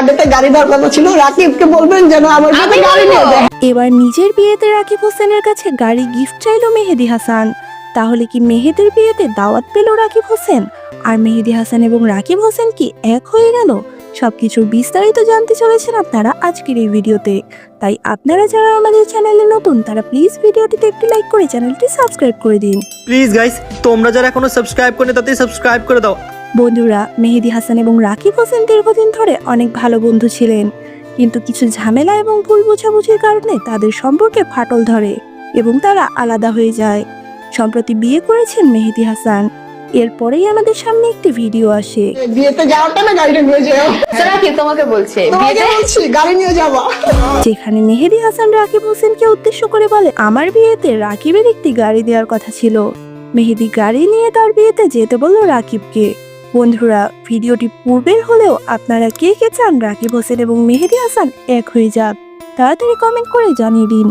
বার্থডেতে গাড়ি দেওয়ার কথা ছিল, রাকিবকে বলবেন যেন আমার সাথে গাড়ি নিয়ে যায়। এবার নিজের বিয়েতে রাকিব হোসেনের কাছে গাড়ি গিফট চাইলো মেহেদী হাসান। তাহলে কি মেহেদের বিয়েতে দাওয়াত পেল রাকিব হোসেন? আর মেহেদী হাসান এবং রাকিব হোসেন কি এক হয়ে গেল? সবকিছুর বিস্তারিত জানতে চলেছেন আপনারা আজকের এই ভিডিওতে। তাই আপনারা যারা আমাদের চ্যানেলে নতুন তারা প্লিজ ভিডিওটিতে একটি লাইক করে চ্যানেলটি সাবস্ক্রাইব করে দিন। প্লিজ গাইস, তোমরা যারা এখনো সাবস্ক্রাইব করে তাড়াতাড়ি সাবস্ক্রাইব করে দাও। বন্ধুরা, মেহেদী হাসান এবং রাকিব হোসেন দীর্ঘদিন ধরে অনেক ভালো বন্ধু ছিলেন, কিন্তু কিছু ঝামেলা এবং ভুল বোঝাবুঝির কারণে তাদের সম্পর্কে ফাটল ধরে এবং তারা আলাদা হয়ে যায়। সম্প্রতি বিয়ে করেছেন মেহেদী হাসান। এরপরেই আমাদের সামনে একটি ভিডিও আসে বিয়েতে যাওয়ার টাইমে গাড়িটা নিয়ে যাও। রাকিব তোমাকে বলছে তোমাকে বলছি গাড়ি নিয়ে যাবা। যেখানে মেহেদী হাসান রাকিব হোসেনকে উদ্দেশ্য করে বলে, আমার বিয়েতে রাকিবের একটি গাড়ি দেওয়ার কথা ছিল। মেহেদী গাড়ি নিয়ে তার বিয়েতে যেতে বলল রাকিবকে। বন্ধুরা, ভিডিওটি পূর্বের হলেও আপনারা কে কে চান রাকিব হোসেন এবং মেহেদী হাসান এক হয়ে যাক? তাড়াতাড়ি কমেন্ট করে জানিয়ে দিন।